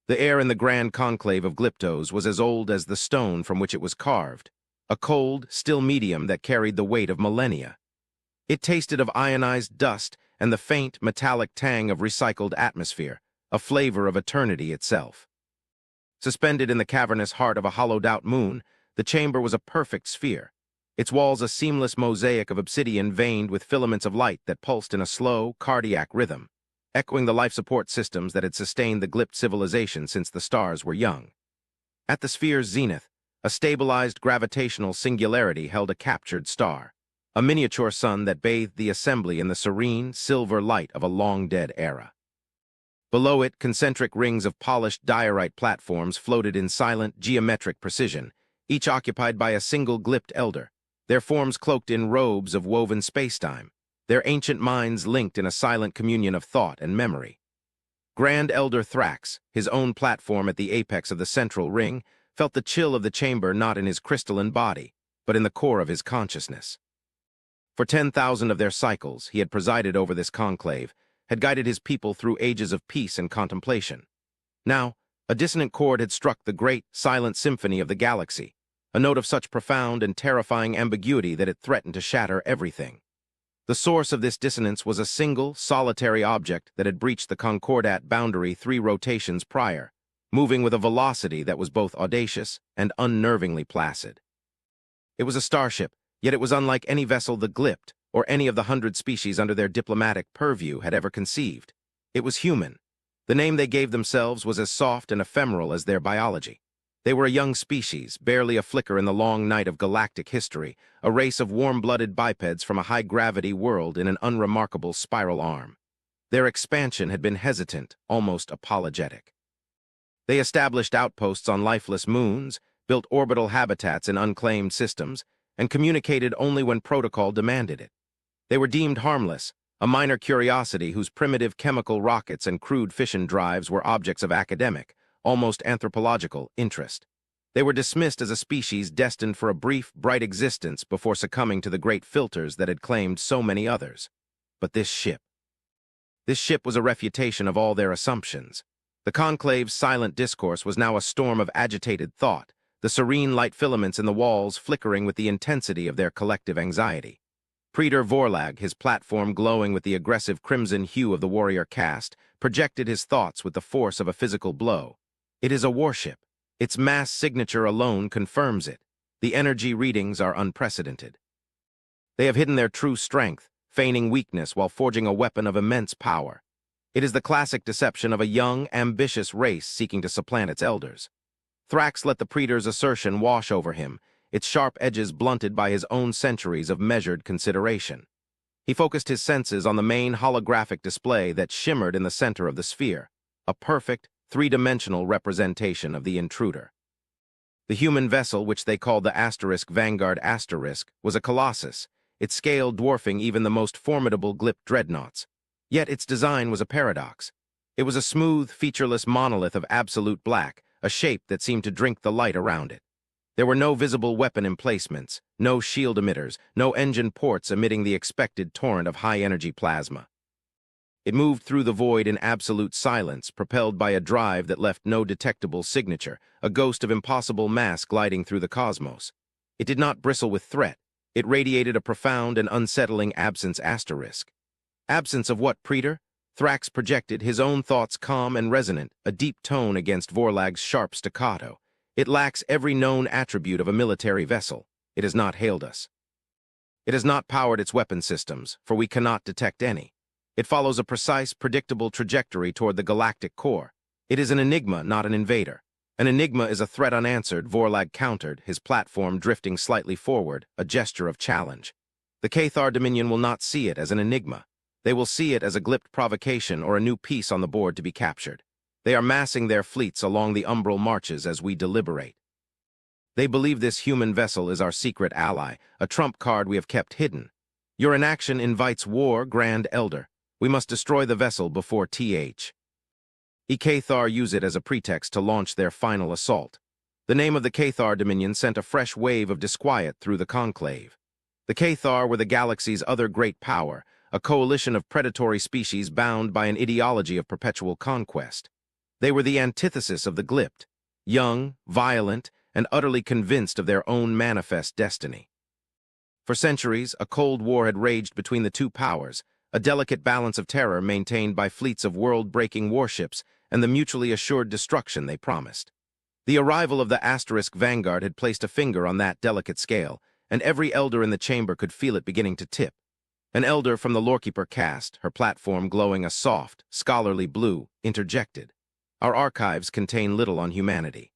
The air in the grand conclave of Glyptos was as old as the stone from which it was carved, a cold, still medium that carried the weight of millennia. It tasted of ionized dust and the faint, metallic tang of recycled atmosphere, a flavor of eternity itself. Suspended in the cavernous heart of a hollowed-out moon, the chamber was a perfect sphere, its walls a seamless mosaic of obsidian veined with filaments of light that pulsed in a slow, cardiac rhythm, echoing the life support systems that had sustained the Glypt civilization since the stars were young. At the sphere's zenith, a stabilized gravitational singularity held a captured star, a miniature sun that bathed the assembly in the serene, silver light of a long-dead era. Below it, concentric rings of polished diorite platforms floated in silent, geometric precision, each occupied by a single Glypt elder, their forms cloaked in robes of woven spacetime, their ancient minds linked in a silent communion of thought and memory. Grand Elder Thrax, his own platform at the apex of the central ring, felt the chill of the chamber not in his crystalline body, but in the core of his consciousness. For 10,000 of their cycles, he had presided over this conclave, had guided his people through ages of peace and contemplation. Now, a dissonant chord had struck the great, silent symphony of the galaxy, a note of such profound and terrifying ambiguity that it threatened to shatter everything. The source of this dissonance was a single, solitary object that had breached the concordat boundary 3 rotations prior, moving with a velocity that was both audacious and unnervingly placid. It was a starship, yet it was unlike any vessel the Glypt, or any of the 100 species under their diplomatic purview, had ever conceived. It was human. The name they gave themselves was as soft and ephemeral as their biology. They were a young species, barely a flicker in the long night of galactic history, a race of warm-blooded bipeds from a high-gravity world in an unremarkable spiral arm. Their expansion had been hesitant, almost apologetic. They established outposts on lifeless moons, built orbital habitats in unclaimed systems, and communicated only when protocol demanded it. They were deemed harmless, a minor curiosity whose primitive chemical rockets and crude fission drives were objects of academic, almost anthropological, interest. They were dismissed as a species destined for a brief, bright existence before succumbing to the great filters that had claimed so many others. But this ship was a refutation of all their assumptions. The conclave's silent discourse was now a storm of agitated thought, the serene light filaments in the walls flickering with the intensity of their collective anxiety. Praetor Vorlag, his platform glowing with the aggressive crimson hue of the warrior caste, projected his thoughts with the force of a physical blow. It is a warship. Its mass signature alone confirms it. The energy readings are unprecedented. They have hidden their true strength, feigning weakness while forging a weapon of immense power. It is the classic deception of a young, ambitious race seeking to supplant its elders. Thrax let the Praetor's assertion wash over him, its sharp edges blunted by his own centuries of measured consideration. He focused his senses on the main holographic display that shimmered in the center of the sphere, a perfect, three-dimensional representation of the intruder. The human vessel, which they called the Vanguard Asterisk, was a colossus, its scale dwarfing even the most formidable Glypt dreadnoughts. Yet its design was a paradox. It was a smooth, featureless monolith of absolute black, a shape that seemed to drink the light around it. There were no visible weapon emplacements, no shield emitters, no engine ports emitting the expected torrent of high-energy plasma. It moved through the void in absolute silence, propelled by a drive that left no detectable signature, a ghost of impossible mass gliding through the cosmos. It did not bristle with threat. It radiated a profound and unsettling absence. Absence of what, Praetor? Thrax projected, his own thoughts calm and resonant, a deep tone against Vorlag's sharp staccato. It lacks every known attribute of a military vessel. It has not hailed us. It has not powered its weapon systems, for we cannot detect any. It follows a precise, predictable trajectory toward the galactic core. It is an enigma, not an invader. An enigma is a threat unanswered, Vorlag countered, his platform drifting slightly forward, a gesture of challenge. The Cathar Dominion will not see it as an enigma. They will see it as a Glypt provocation or a new piece on the board to be captured. They are massing their fleets along the umbral marches as we deliberate. They believe this human vessel is our secret ally, a trump card we have kept hidden. Your inaction invites war, Grand Elder. We must destroy the vessel before Cathar use it as a pretext to launch their final assault. The name of the Cathar Dominion sent a fresh wave of disquiet through the conclave. The Cathar were the galaxy's other great power, a coalition of predatory species bound by an ideology of perpetual conquest. They were the antithesis of the Glypt, young, violent, and utterly convinced of their own manifest destiny. For centuries, a Cold War had raged between the two powers, a delicate balance of terror maintained by fleets of world-breaking warships and the mutually assured destruction they promised. The arrival of the Asterisk Vanguard had placed a finger on that delicate scale, and every elder in the chamber could feel it beginning to tip. An elder from the Lorekeeper caste, her platform glowing a soft, scholarly blue, interjected. Our archives contain little on humanity.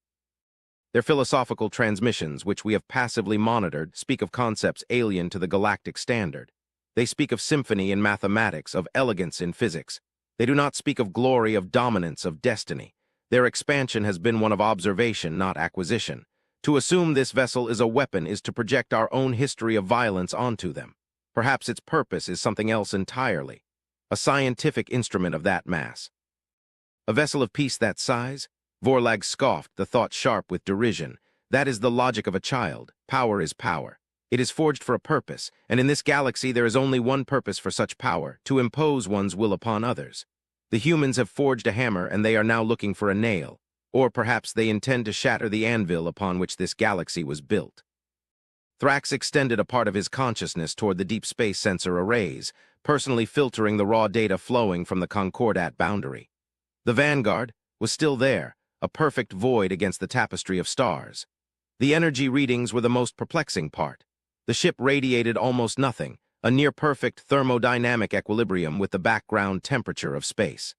Their philosophical transmissions, which we have passively monitored, speak of concepts alien to the galactic standard. They speak of symphony in mathematics, of elegance in physics. They do not speak of glory, of dominance, of destiny. Their expansion has been one of observation, not acquisition. To assume this vessel is a weapon is to project our own history of violence onto them. Perhaps its purpose is something else entirely, a scientific instrument of that mass. A vessel of peace that size? Vorlag scoffed, the thought sharp with derision. That is the logic of a child. Power is power. It is forged for a purpose, and in this galaxy there is only one purpose for such power, to impose one's will upon others. The humans have forged a hammer and they are now looking for a nail, or perhaps they intend to shatter the anvil upon which this galaxy was built. Thrax extended a part of his consciousness toward the deep space sensor arrays, personally filtering the raw data flowing from the Concordat boundary. The Vanguard was still there, a perfect void against the tapestry of stars. The energy readings were the most perplexing part. The ship radiated almost nothing, a near-perfect thermodynamic equilibrium with the background temperature of space.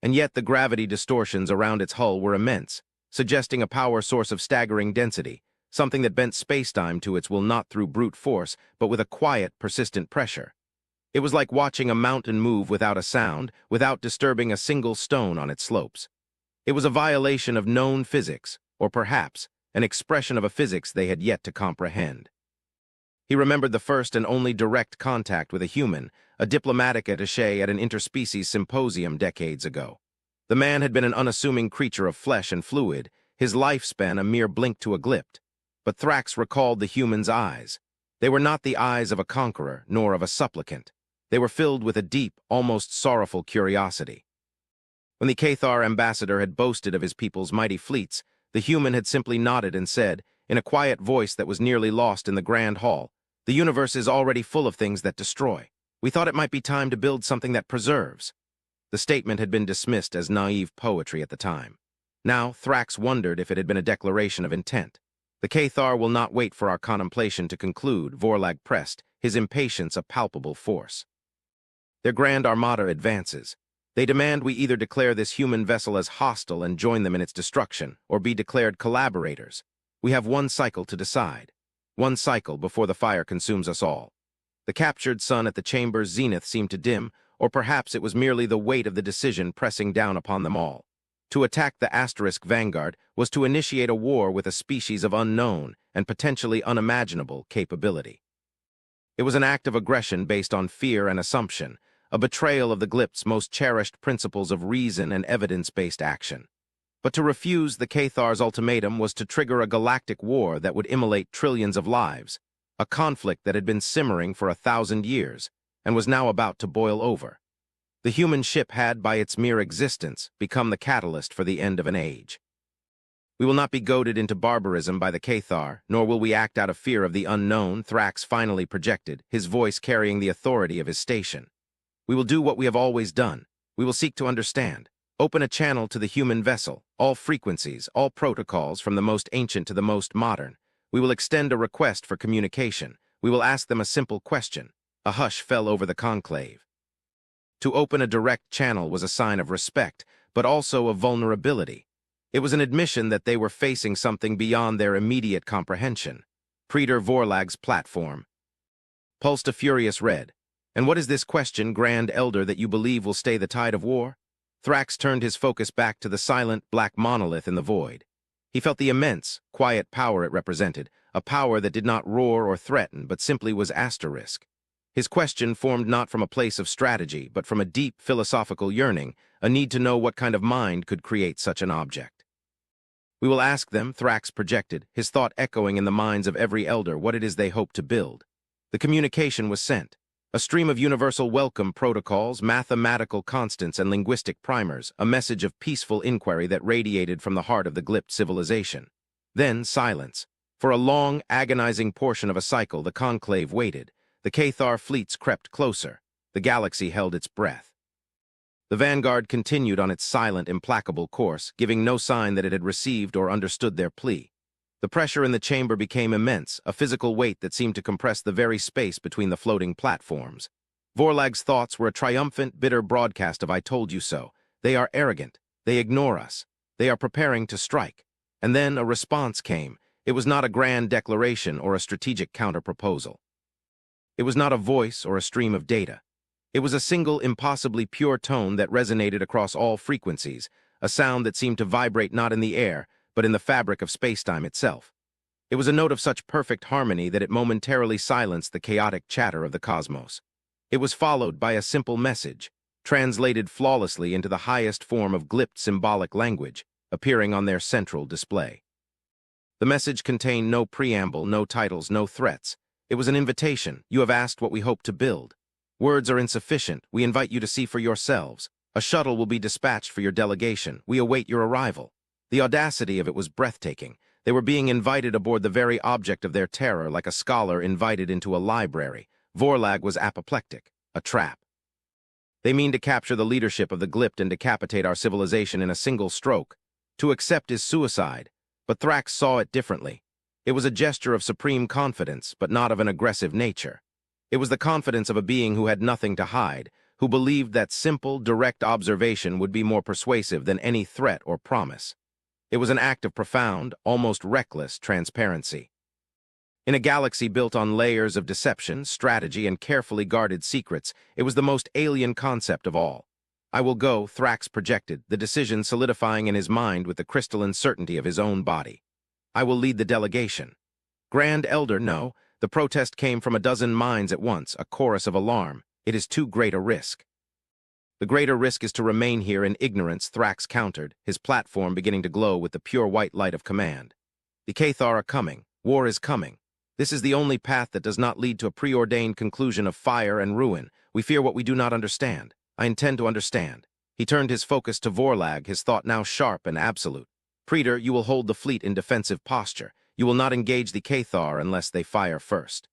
And yet the gravity distortions around its hull were immense, suggesting a power source of staggering density, something that bent spacetime to its will not through brute force, but with a quiet, persistent pressure. It was like watching a mountain move without a sound, without disturbing a single stone on its slopes. It was a violation of known physics, or perhaps an expression of a physics they had yet to comprehend. He remembered the first and only direct contact with a human, a diplomatic attaché at an interspecies symposium decades ago. The man had been an unassuming creature of flesh and fluid, his lifespan a mere blink to a Glypt. But Thrax recalled the human's eyes. They were not the eyes of a conqueror, nor of a supplicant. They were filled with a deep, almost sorrowful curiosity. When the Cathar ambassador had boasted of his people's mighty fleets, the human had simply nodded and said, in a quiet voice that was nearly lost in the grand hall, "The universe is already full of things that destroy. We thought it might be time to build something that preserves." The statement had been dismissed as naive poetry at the time. Now, Thrax wondered if it had been a declaration of intent. "The Cathar will not wait for our contemplation to conclude," Vorlag pressed, his impatience a palpable force. Their grand armada advances. They demand we either declare this human vessel as hostile and join them in its destruction, or be declared collaborators. We have one cycle to decide. One cycle before the fire consumes us all. The captured sun at the chamber's zenith seemed to dim, or perhaps it was merely the weight of the decision pressing down upon them all. To attack the Asterisk Vanguard was to initiate a war with a species of unknown and potentially unimaginable capability. It was an act of aggression based on fear and assumption, a betrayal of the Glypt's most cherished principles of reason and evidence-based action. But to refuse the Cathar's ultimatum was to trigger a galactic war that would immolate trillions of lives, a conflict that had been simmering for 1,000 years and was now about to boil over. The human ship had, by its mere existence, become the catalyst for the end of an age. "We will not be goaded into barbarism by the Cathar, nor will we act out of fear of the unknown," Thrax finally projected, his voice carrying the authority of his station. "We will do what we have always done. We will seek to understand. Open a channel to the human vessel, all frequencies, all protocols, from the most ancient to the most modern. We will extend a request for communication. We will ask them a simple question." A hush fell over the conclave. To open a direct channel was a sign of respect, but also of vulnerability. It was an admission that they were facing something beyond their immediate comprehension. Praetor Vorlag's platform pulsed a furious red. "And what is this question, Grand Elder, that you believe will stay the tide of war?" Thrax turned his focus back to the silent, black monolith in the void. He felt the immense, quiet power it represented, a power that did not roar or threaten, but simply was asterisk. His question formed not from a place of strategy, but from a deep philosophical yearning, a need to know what kind of mind could create such an object. "We will ask them," Thrax projected, his thought echoing in the minds of every elder, what it is they hope to build. The communication was sent. A stream of universal welcome protocols, mathematical constants, and linguistic primers, a message of peaceful inquiry that radiated from the heart of the Glipt civilization. Then silence. For a long, agonizing portion of a cycle, the conclave waited. The Cathar fleets crept closer. The galaxy held its breath. The vanguard continued on its silent, implacable course, giving no sign that it had received or understood their plea. The pressure in the chamber became immense, a physical weight that seemed to compress the very space between the floating platforms. Vorlag's thoughts were a triumphant, bitter broadcast of "I told you so." They are arrogant. They ignore us. They are preparing to strike. And then a response came. It was not a grand declaration or a strategic counter-proposal. It was not a voice or a stream of data. It was a single, impossibly pure tone that resonated across all frequencies, a sound that seemed to vibrate not in the air, but in the fabric of spacetime itself. It was a note of such perfect harmony that it momentarily silenced the chaotic chatter of the cosmos. It was followed by a simple message, translated flawlessly into the highest form of Glipt symbolic language, appearing on their central display. The message contained no preamble, no titles, no threats. It was an invitation. "You have asked what we hope to build. Words are insufficient. We invite you to see for yourselves. A shuttle will be dispatched for your delegation. We await your arrival." The audacity of it was breathtaking. They were being invited aboard the very object of their terror, like a scholar invited into a library. Vorlag was apoplectic. A trap. "They mean to capture the leadership of the Glipt and decapitate our civilization in a single stroke. To accept is suicide." But Thrax saw it differently. It was a gesture of supreme confidence, but not of an aggressive nature. It was the confidence of a being who had nothing to hide, who believed that simple, direct observation would be more persuasive than any threat or promise. It was an act of profound, almost reckless transparency. In a galaxy built on layers of deception, strategy, and carefully guarded secrets, it was the most alien concept of all. "I will go," Thrax projected, the decision solidifying in his mind with the crystalline certainty of his own body. "I will lead the delegation." "Grand Elder, no." The protest came from a dozen minds at once, a chorus of alarm. "It is too great a risk." "The greater risk is to remain here in ignorance," Thrax countered, his platform beginning to glow with the pure white light of command. "The Cathar are coming. War is coming. This is the only path that does not lead to a preordained conclusion of fire and ruin. We fear what we do not understand. I intend to understand." He turned his focus to Vorlag, his thought now sharp and absolute. "Praetor, you will hold the fleet in defensive posture. You will not engage the Cathar unless they fire first.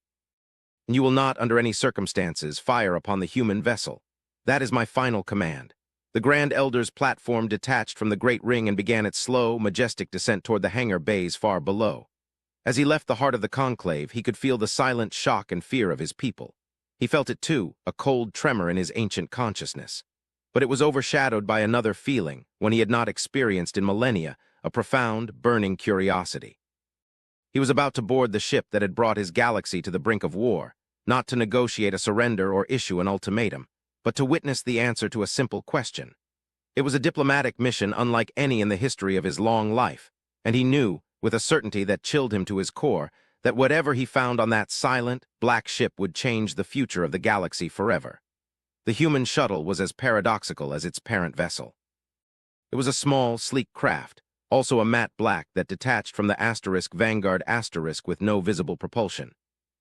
And you will not, under any circumstances, fire upon the human vessel. That is my final command." The Grand Elder's platform detached from the great ring and began its slow, majestic descent toward the hangar bays far below. As he left the heart of the conclave, he could feel the silent shock and fear of his people. He felt it too, a cold tremor in his ancient consciousness. But it was overshadowed by another feeling, one he had not experienced in millennia, a profound, burning curiosity. He was about to board the ship that had brought his galaxy to the brink of war, not to negotiate a surrender or issue an ultimatum, but to witness the answer to a simple question. It was a diplomatic mission unlike any in the history of his long life, and he knew, with a certainty that chilled him to his core, that whatever he found on that silent, black ship would change the future of the galaxy forever. The human shuttle was as paradoxical as its parent vessel. It was a small, sleek craft, also a matte black that detached from the asterisk Vanguard asterisk with no visible propulsion.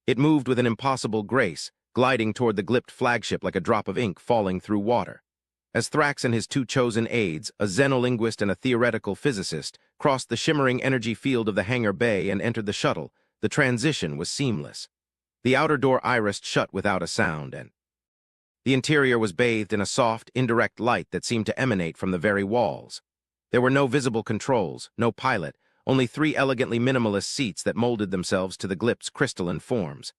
It moved with an impossible grace, gliding toward the Glipt flagship like a drop of ink falling through water. As Thrax and his two chosen aides, a xenolinguist and a theoretical physicist, crossed the shimmering energy field of the hangar bay and entered the shuttle, the transition was seamless. The outer door irised shut without a sound, and the interior was bathed in a soft, indirect light that seemed to emanate from the very walls. There were no visible controls, no pilot, only 3 elegantly minimalist seats that molded themselves to the Glipt's crystalline forms.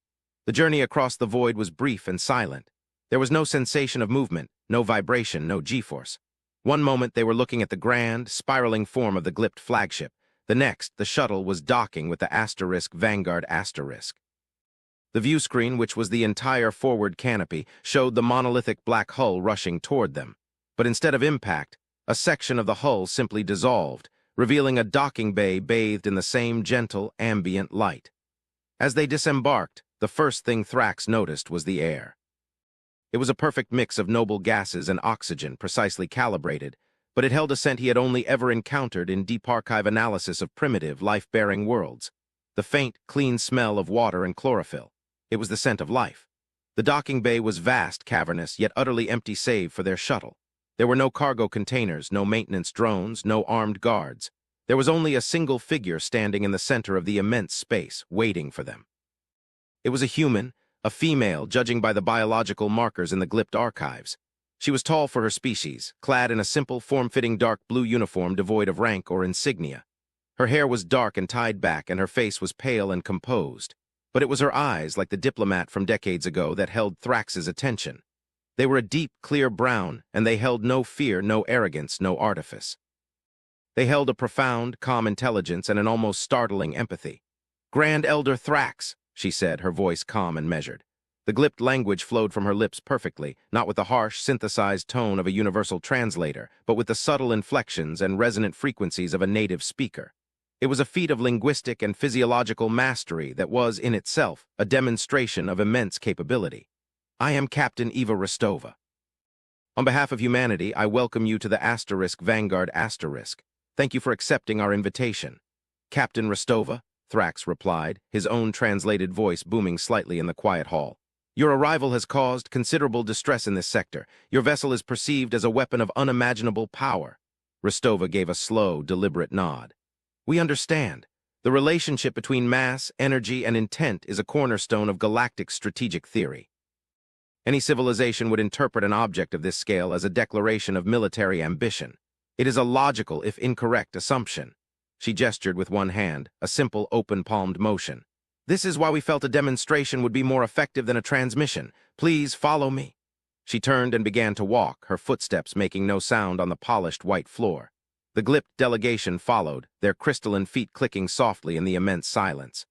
The journey across the void was brief and silent. There was no sensation of movement, no vibration, no G-force. One moment they were looking at the grand, spiraling form of the Glipt flagship. The next, the shuttle was docking with the asterisk Vanguard asterisk. The view screen, which was the entire forward canopy, showed the monolithic black hull rushing toward them. But instead of impact, a section of the hull simply dissolved, revealing a docking bay bathed in the same gentle, ambient light. As they disembarked, the first thing Thrax noticed was the air. It was a perfect mix of noble gases and oxygen, precisely calibrated, but it held a scent he had only ever encountered in deep archive analysis of primitive, life-bearing worlds. The faint, clean smell of water and chlorophyll. It was the scent of life. The docking bay was vast, cavernous, yet utterly empty save for their shuttle. There were no cargo containers, no maintenance drones, no armed guards. There was only a single figure standing in the center of the immense space, waiting for them. It was a human, a female, judging by the biological markers in the Glypt archives. She was tall for her species, clad in a simple, form-fitting dark blue uniform devoid of rank or insignia. Her hair was dark and tied back, and her face was pale and composed. But it was her eyes, like the diplomat from decades ago, that held Thrax's attention. They were a deep, clear brown, and they held no fear, no arrogance, no artifice. They held a profound, calm intelligence and an almost startling empathy. "Grand Elder Thrax," she said, her voice calm and measured. The Glypt language flowed from her lips perfectly, not with the harsh, synthesized tone of a universal translator, but with the subtle inflections and resonant frequencies of a native speaker. It was a feat of linguistic and physiological mastery that was, in itself, a demonstration of immense capability. "I am Captain Eva Rostova. On behalf of humanity, I welcome you to the Vanguard *. Thank you for accepting our invitation." "Captain Rostova," Thrax replied, his own translated voice booming slightly in the quiet hall. "Your arrival has caused considerable distress in this sector. Your vessel is perceived as a weapon of unimaginable power." Rostova gave a slow, deliberate nod. "We understand. The relationship between mass, energy, and intent is a cornerstone of galactic strategic theory. Any civilization would interpret an object of this scale as a declaration of military ambition. It is a logical, if incorrect, assumption." She gestured with one hand, a simple, open-palmed motion. "This is why we felt a demonstration would be more effective than a transmission. Please follow me." She turned and began to walk, her footsteps making no sound on the polished white floor. The Glypt delegation followed, their crystalline feet clicking softly in the immense silence.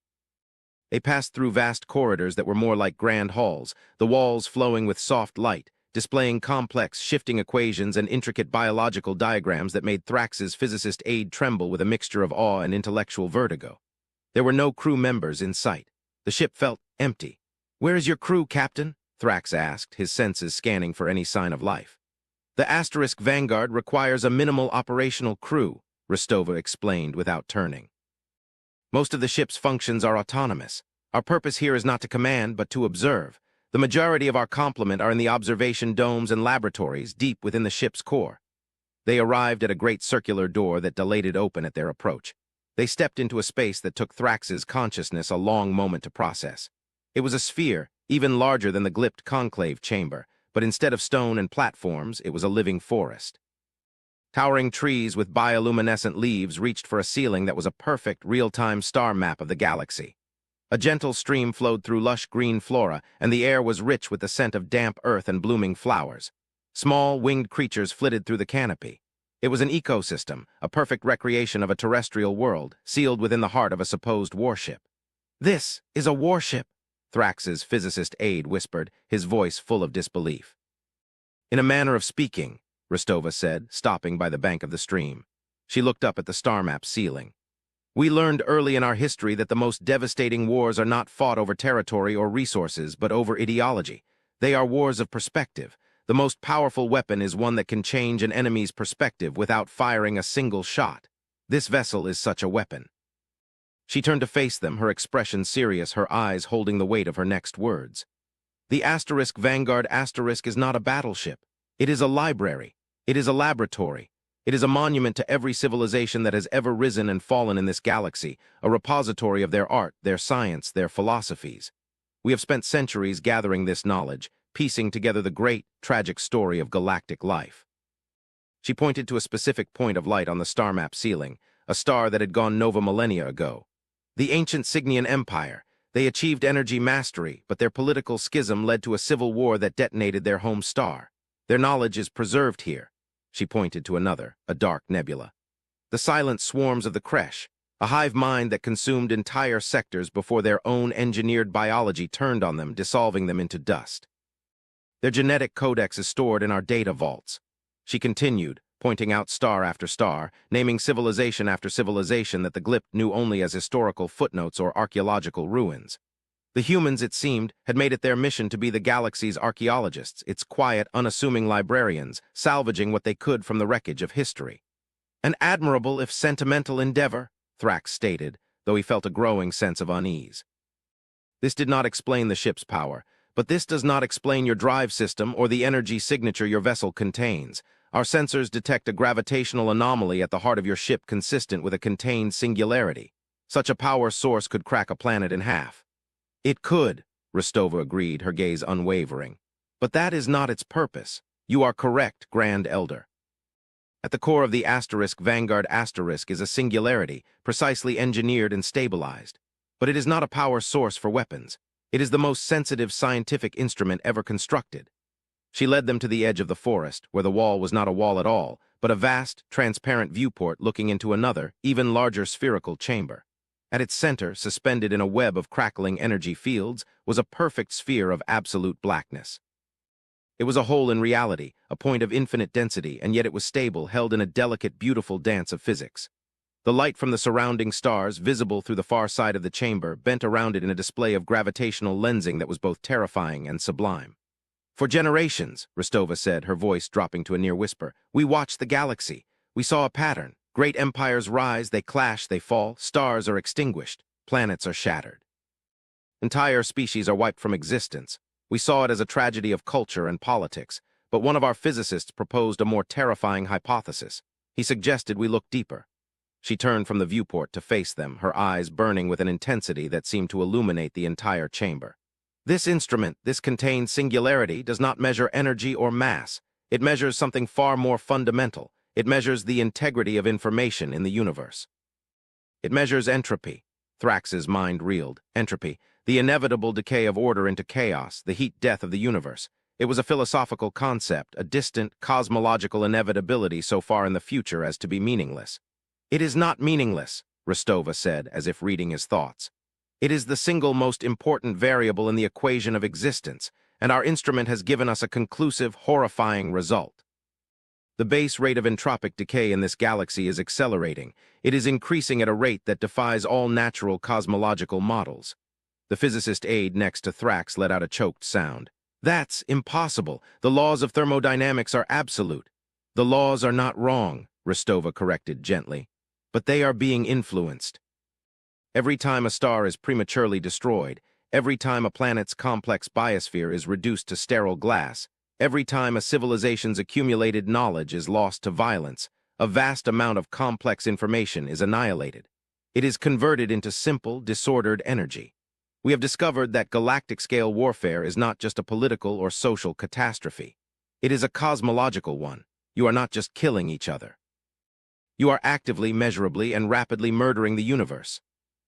They passed through vast corridors that were more like grand halls, the walls flowing with soft light, displaying complex, shifting equations and intricate biological diagrams that made Thrax's physicist aide tremble with a mixture of awe and intellectual vertigo. There were no crew members in sight. The ship felt empty. "Where is your crew, Captain?" Thrax asked, his senses scanning for any sign of life. "The Vanguard requires a minimal operational crew," Rostova explained without turning. "Most of the ship's functions are autonomous. Our purpose here is not to command, but to observe. The majority of our complement are in the observation domes and laboratories deep within the ship's core." They arrived at a great circular door that dilated open at their approach. They stepped into a space that took Thrax's consciousness a long moment to process. It was a sphere, even larger than the Glypt conclave chamber, but instead of stone and platforms, it was a living forest. Towering trees with bioluminescent leaves reached for a ceiling that was a perfect, real-time star map of the galaxy. A gentle stream flowed through lush green flora, and the air was rich with the scent of damp earth and blooming flowers. Small, winged creatures flitted through the canopy. It was an ecosystem, a perfect recreation of a terrestrial world, sealed within the heart of a supposed warship. "This is a warship," Thrax's physicist aide whispered, his voice full of disbelief. "In a manner of speaking," Rostova said, stopping by the bank of the stream. She looked up at the star map ceiling. "We learned early in our history that the most devastating wars are not fought over territory or resources, but over ideology. They are wars of perspective. The most powerful weapon is one that can change an enemy's perspective without firing a single shot. This vessel is such a weapon." She turned to face them, her expression serious, her eyes holding the weight of her next words. "The Vanguard is not a battleship. It is a library. It is a laboratory. It is a monument to every civilization that has ever risen and fallen in this galaxy, a repository of their art, their science, their philosophies. We have spent centuries gathering this knowledge, piecing together the great, tragic story of galactic life." She pointed to a specific point of light on the star map ceiling, a star that had gone nova millennia ago. "The ancient Signian Empire. They achieved energy mastery, but their political schism led to a civil war that detonated their home star. Their knowledge is preserved here." She pointed to another, a dark nebula. "The silent swarms of the Kresh, a hive mind that consumed entire sectors before their own engineered biology turned on them, dissolving them into dust. Their genetic codex is stored in our data vaults." She continued, pointing out star after star, naming civilization after civilization that the Glypt knew only as historical footnotes or archaeological ruins. The humans, it seemed, had made it their mission to be the galaxy's archaeologists, its quiet, unassuming librarians, salvaging what they could from the wreckage of history. "An admirable, if sentimental, endeavor," Thrax stated, though he felt a growing sense of unease. This did not explain the ship's power, But this does not explain your drive system or the energy signature your vessel contains. Our sensors detect a gravitational anomaly at the heart of your ship consistent with a contained singularity. Such a power source could crack a planet in half. It could, Rostova agreed, her gaze unwavering. But that is not its purpose. You are correct, Grand Elder. At the core of the Vanguard is a singularity, precisely engineered and stabilized. But it is not a power source for weapons. It is the most sensitive scientific instrument ever constructed. She led them to the edge of the forest, where the wall was not a wall at all, but a vast, transparent viewport looking into another, even larger spherical chamber. At its center, suspended in a web of crackling energy fields, was a perfect sphere of absolute blackness. It was a hole in reality, a point of infinite density, and yet it was stable, held in a delicate, beautiful dance of physics. The light from the surrounding stars, visible through the far side of the chamber, bent around it in a display of gravitational lensing that was both terrifying and sublime. For generations, Rostova said, her voice dropping to a near whisper, we watched the galaxy. We saw a pattern. Great empires rise, they clash, they fall, stars are extinguished, planets are shattered. Entire species are wiped from existence. We saw it as a tragedy of culture and politics, but one of our physicists proposed a more terrifying hypothesis. He suggested we look deeper. She turned from the viewport to face them, her eyes burning with an intensity that seemed to illuminate the entire chamber. This instrument, this contained singularity, does not measure energy or mass. It measures something far more fundamental. It measures the integrity of information in the universe. It measures entropy. Thrax's mind reeled. Entropy, the inevitable decay of order into chaos, the heat death of the universe. It was a philosophical concept, a distant, cosmological inevitability so far in the future as to be meaningless. It is not meaningless, Rostova said, as if reading his thoughts. It is the single most important variable in the equation of existence, and our instrument has given us a conclusive, horrifying result. The base rate of entropic decay in this galaxy is accelerating. It is increasing at a rate that defies all natural cosmological models. The physicist aide next to Thrax let out a choked sound. That's impossible. The laws of thermodynamics are absolute. The laws are not wrong, Rostova corrected gently, but they are being influenced. Every time a star is prematurely destroyed, every time a planet's complex biosphere is reduced to sterile glass, every time a civilization's accumulated knowledge is lost to violence, a vast amount of complex information is annihilated. It is converted into simple, disordered energy. We have discovered that galactic-scale warfare is not just a political or social catastrophe. It is a cosmological one. You are not just killing each other. You are actively, measurably, and rapidly murdering the universe.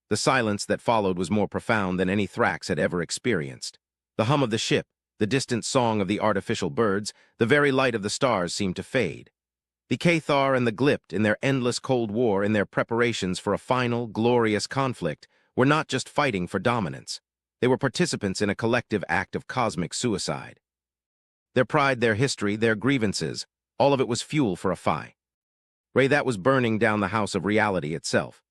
The silence that followed was more profound than any Thrax had ever experienced. The hum of the ship, the distant song of the artificial birds, the very light of the stars seemed to fade. The Cathar and the Glypt, in their endless Cold War, in their preparations for a final, glorious conflict, were not just fighting for dominance. They were participants in a collective act of cosmic suicide. Their pride, their history, their grievances, all of it was fuel for a fight. That was burning down the house of reality itself.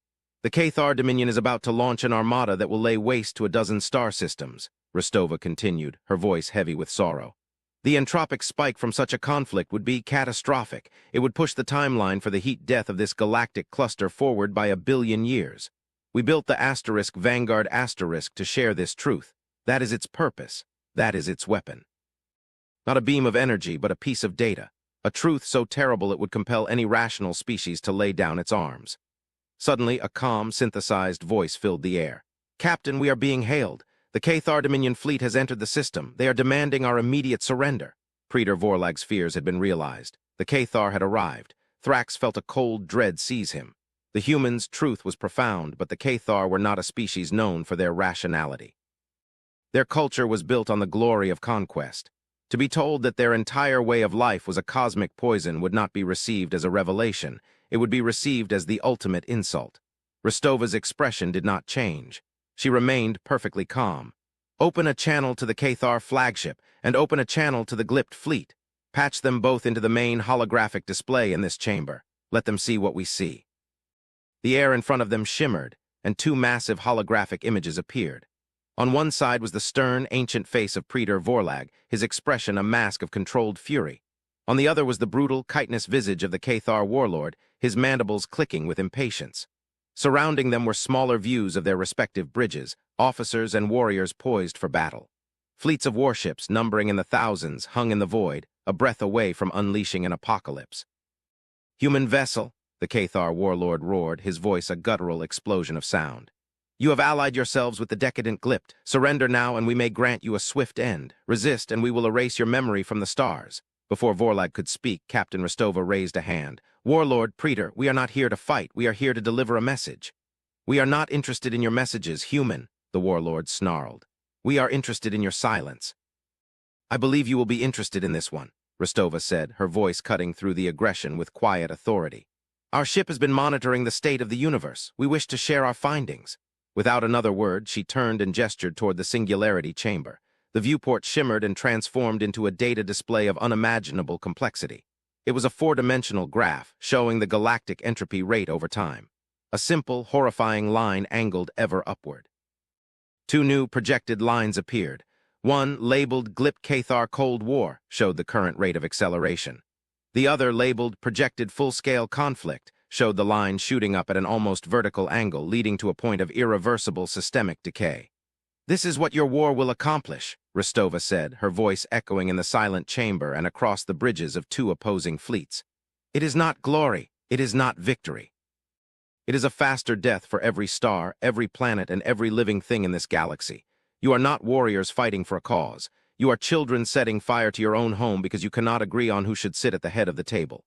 The Cathar Dominion is about to launch an armada that will lay waste to a dozen star systems, Rostova continued, her voice heavy with sorrow. The entropic spike from such a conflict would be catastrophic. It would push the timeline for the heat death of this galactic cluster forward by 1 billion years. We built the Vanguard to share this truth. That is its purpose. That is its weapon. Not a beam of energy, but a piece of data. A truth so terrible it would compel any rational species to lay down its arms. Suddenly, a calm, synthesized voice filled the air. Captain, we are being hailed. The Cathar Dominion fleet has entered the system. They are demanding our immediate surrender. Praetor Vorlag's fears had been realized. The Cathar had arrived. Thrax felt a cold dread seize him. The humans' truth was profound, but the Cathar were not a species known for their rationality. Their culture was built on the glory of conquest. To be told that their entire way of life was a cosmic poison would not be received as a revelation. It would be received as the ultimate insult. Rostova's expression did not change. She remained perfectly calm. Open a channel to the Cathar flagship, and open a channel to the Glypt fleet. Patch them both into the main holographic display in this chamber. Let them see what we see. The air in front of them shimmered, and 2 massive holographic images appeared. On one side was the stern, ancient face of Praetor Vorlag, his expression a mask of controlled fury. On the other was the brutal, chitinous visage of the Cathar warlord, his mandibles clicking with impatience. Surrounding them were smaller views of their respective bridges, officers and warriors poised for battle. Fleets of warships, numbering in the thousands, hung in the void, a breath away from unleashing an apocalypse. "Human vessel," the Cathar warlord roared, his voice a guttural explosion of sound. "You have allied yourselves with the decadent Glypt. Surrender now, and we may grant you a swift end. Resist, and we will erase your memory from the stars." Before Vorlag could speak, Captain Rostova raised a hand. "Warlord, Praetor, we are not here to fight. We are here to deliver a message." "We are not interested in your messages, human," the warlord snarled. "We are interested in your silence." "I believe you will be interested in this one," Rostova said, her voice cutting through the aggression with quiet authority. "Our ship has been monitoring the state of the universe. We wish to share our findings." Without another word, she turned and gestured toward the singularity chamber. The viewport shimmered and transformed into a data display of unimaginable complexity. It was a four-dimensional graph showing the galactic entropy rate over time. A simple, horrifying line angled ever upward. Two new projected lines appeared. One, labeled Glypt Cathar Cold War, showed the current rate of acceleration. The other, labeled Projected Full-Scale Conflict, showed the line shooting up at an almost vertical angle, leading to a point of irreversible systemic decay. "This is what your war will accomplish," Rostova said, her voice echoing in the silent chamber and across the bridges of two opposing fleets. "It is not glory. It is not victory. It is a faster death for every star, every planet, and every living thing in this galaxy. You are not warriors fighting for a cause. You are children setting fire to your own home because you cannot agree on who should sit at the head of the table."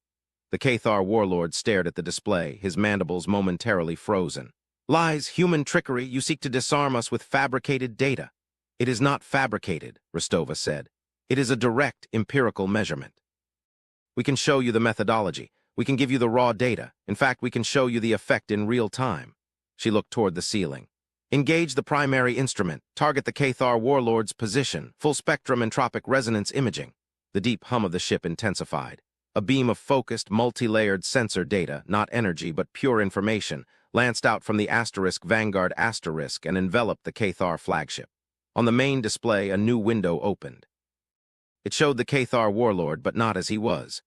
The Cathar warlord stared at the display, his mandibles momentarily frozen. "Lies, human trickery, you seek to disarm us with fabricated data." "It is not fabricated," Rostova said. "It is a direct, empirical measurement. We can show you the methodology. We can give you the raw data. In fact, we can show you the effect in real time." She looked toward the ceiling. "Engage the primary instrument. Target the Cathar warlord's position. Full-spectrum entropic resonance imaging." The deep hum of the ship intensified. A beam of focused, multi-layered sensor data, not energy but pure information, lanced out from the Vanguard asterisk and enveloped the Cathar flagship. On the main display, a new window opened. It showed the Cathar warlord, but not as he was.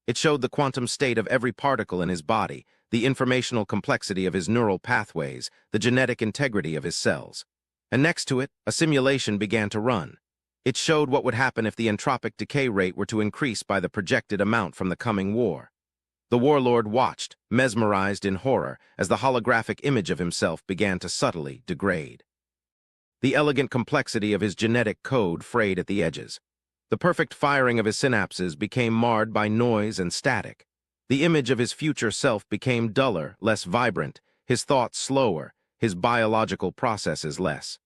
It showed the quantum state of every particle in his body, the informational complexity of his neural pathways, the genetic integrity of his cells. And next to it, a simulation began to run. It showed what would happen if the entropic decay rate were to increase by the projected amount from the coming war. The warlord watched, mesmerized in horror, as the holographic image of himself began to subtly degrade. The elegant complexity of his genetic code frayed at the edges. The perfect firing of his synapses became marred by noise and static. The image of his future self became duller, less vibrant, his thoughts slower, his biological processes less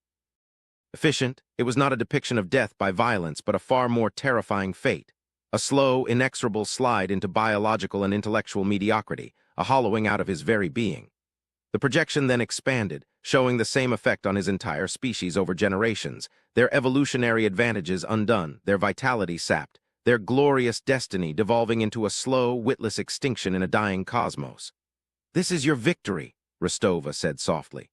efficient. It was not a depiction of death by violence, but a far more terrifying fate. A slow, inexorable slide into biological and intellectual mediocrity, a hollowing out of his very being. The projection then expanded, showing the same effect on his entire species over generations, their evolutionary advantages undone, their vitality sapped, their glorious destiny devolving into a slow, witless extinction in a dying cosmos. "This is your victory," Rostova said softly.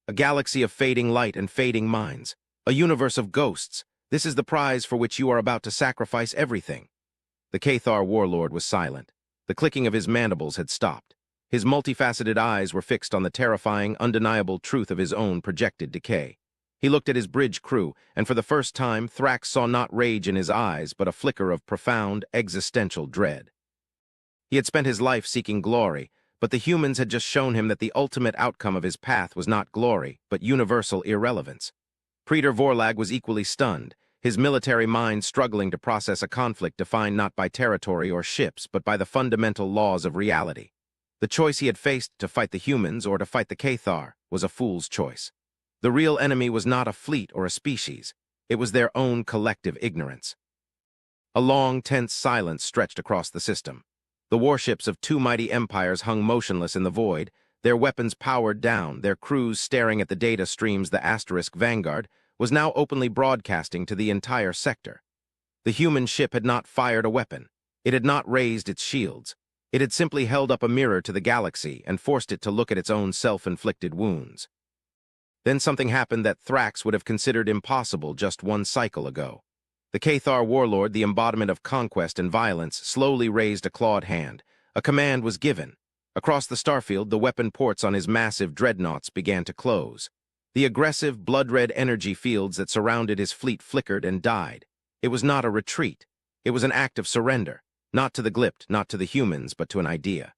"A galaxy of fading light and fading minds, a universe of ghosts. This is the prize for which you are about to sacrifice everything." The Cathar warlord was silent. The clicking of his mandibles had stopped. His multifaceted eyes were fixed on the terrifying, undeniable truth of his own projected decay. He looked at his bridge crew, and for the first time, Thrax saw not rage in his eyes, but a flicker of profound, existential dread. He had spent his life seeking glory, but the humans had just shown him that the ultimate outcome of his path was not glory, but universal irrelevance. Praetor Vorlag was equally stunned, his military mind struggling to process a conflict defined not by territory or ships, but by the fundamental laws of reality. The choice he had faced, to fight the humans or to fight the Cathar, was a fool's choice. The real enemy was not a fleet or a species. It was their own collective ignorance. A long, tense silence stretched across the system. The warships of two mighty empires hung motionless in the void, their weapons powered down, their crews staring at the data streams the Vanguard was now openly broadcasting to the entire sector. The human ship had not fired a weapon. It had not raised its shields. It had simply held up a mirror to the galaxy and forced it to look at its own self-inflicted wounds. Then something happened that Thrax would have considered impossible just one cycle ago. The Cathar warlord, the embodiment of conquest and violence, slowly raised a clawed hand. A command was given. Across the starfield, the weapon ports on his massive dreadnoughts began to close. The aggressive, blood-red energy fields that surrounded his fleet flickered and died. It was not a retreat. It was an act of surrender, not to the Glypt, not to the humans, but to an idea.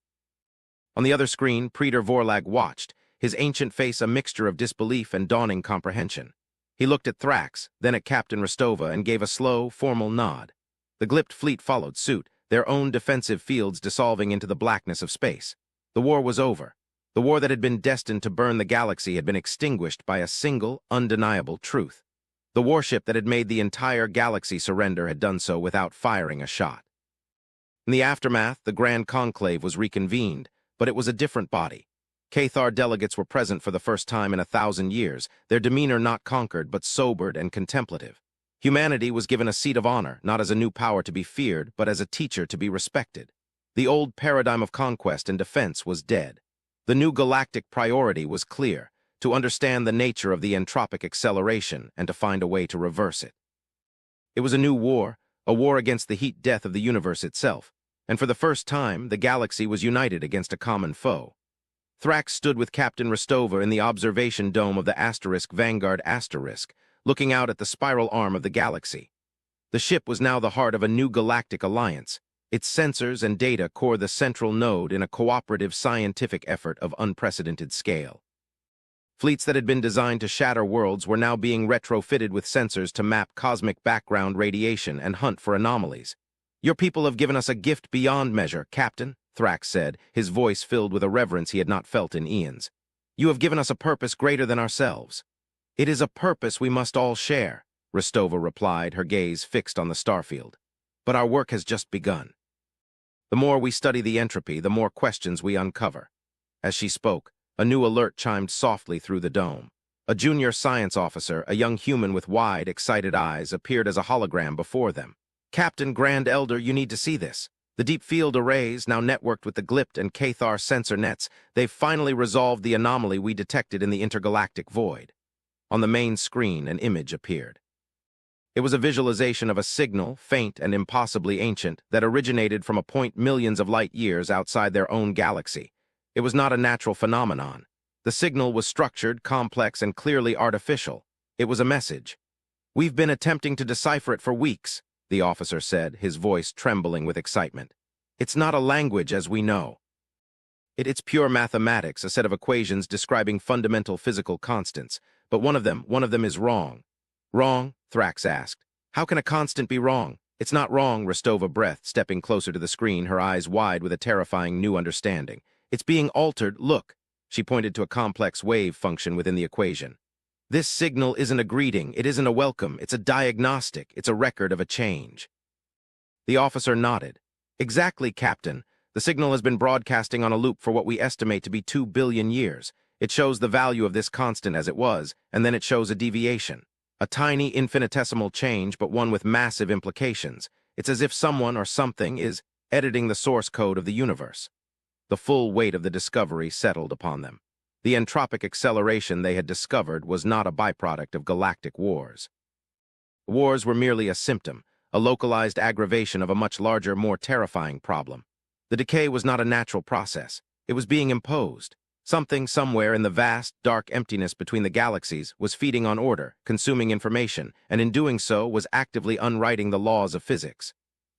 On the other screen, Praetor Vorlag watched, his ancient face a mixture of disbelief and dawning comprehension. He looked at Thrax, then at Captain Rostova, and gave a slow, formal nod. The Glypt fleet followed suit, their own defensive fields dissolving into the blackness of space. The war was over. The war that had been destined to burn the galaxy had been extinguished by a single, undeniable truth. The warship that had made the entire galaxy surrender had done so without firing a shot. In the aftermath, the Grand Conclave was reconvened, but it was a different body. Cathar delegates were present for the first time in 1,000 years, their demeanor not conquered but sobered and contemplative. Humanity was given a seat of honor, not as a new power to be feared, but as a teacher to be respected. The old paradigm of conquest and defense was dead. The new galactic priority was clear, to understand the nature of the entropic acceleration and to find a way to reverse it. It was a new war, a war against the heat death of the universe itself, and for the first time, the galaxy was united against a common foe. Thrax stood with Captain Rostova in the observation dome of the Vanguard Asterisk, looking out at the spiral arm of the galaxy. The ship was now the heart of a new galactic alliance. Its sensors and data core the central node in a cooperative scientific effort of unprecedented scale. Fleets that had been designed to shatter worlds were now being retrofitted with sensors to map cosmic background radiation and hunt for anomalies. "Your people have given us a gift beyond measure, Captain," Thrax said, his voice filled with a reverence he had not felt in eons. "You have given us a purpose greater than ourselves." "It is a purpose we must all share," Rostova replied, her gaze fixed on the starfield. "But our work has just begun. The more we study the entropy, the more questions we uncover." As she spoke, a new alert chimed softly through the dome. A junior science officer, a young human with wide, excited eyes, appeared as a hologram before them. "Captain Grand Elder, you need to see this. The deep field arrays, now networked with the Glypt and Cathar sensor nets, they've finally resolved the anomaly we detected in the intergalactic void." On the main screen, an image appeared. It was a visualization of a signal, faint and impossibly ancient, that originated from a point millions of light years outside their own galaxy. It was not a natural phenomenon. The signal was structured, complex, and clearly artificial. It was a message. "We've been attempting to decipher it for weeks," the officer said, his voice trembling with excitement. "It's not a language as we know. It's pure mathematics, a set of equations describing fundamental physical constants. But one of them is wrong." "Wrong?" Thrax asked. "How can a constant be wrong?" "It's not wrong," Rostova breathed, stepping closer to the screen, her eyes wide with a terrifying new understanding. "It's being altered. Look." She pointed to a complex wave function within the equation. "This signal isn't a greeting, it isn't a welcome, it's a diagnostic, it's a record of a change." The officer nodded. "Exactly, Captain. The signal has been broadcasting on a loop for what we estimate to be 2 billion years. It shows the value of this constant as it was, and then it shows a deviation. A tiny, infinitesimal change, but one with massive implications. It's as if someone or something is editing the source code of the universe." The full weight of the discovery settled upon them. The entropic acceleration they had discovered was not a byproduct of galactic wars. Wars were merely a symptom, a localized aggravation of a much larger, more terrifying problem. The decay was not a natural process. It was being imposed. Something somewhere in the vast, dark emptiness between the galaxies was feeding on order, consuming information, and in doing so was actively unwriting the laws of physics.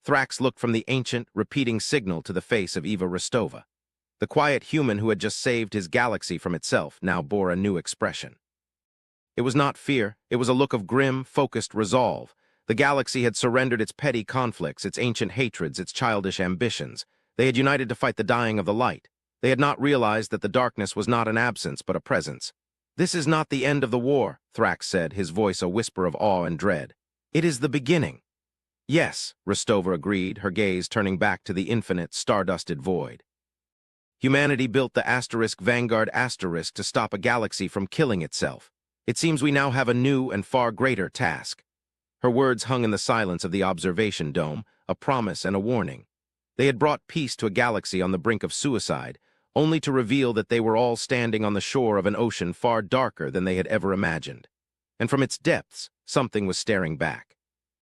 Thrax looked from the ancient, repeating signal to the face of Eva Rostova. The quiet human who had just saved his galaxy from itself now bore a new expression. It was not fear, it was a look of grim, focused resolve. The galaxy had surrendered its petty conflicts, its ancient hatreds, its childish ambitions. They had united to fight the dying of the light. They had not realized that the darkness was not an absence, but a presence. "This is not the end of the war," Thrax said, his voice a whisper of awe and dread. "It is the beginning." "Yes," Rostova agreed, her gaze turning back to the infinite, stardusted void. "Humanity built the Vanguard Asterisk to stop a galaxy from killing itself. It seems we now have a new and far greater task." Her words hung in the silence of the observation dome, a promise and a warning. They had brought peace to a galaxy on the brink of suicide, only to reveal that they were all standing on the shore of an ocean far darker than they had ever imagined. And from its depths, something was staring back.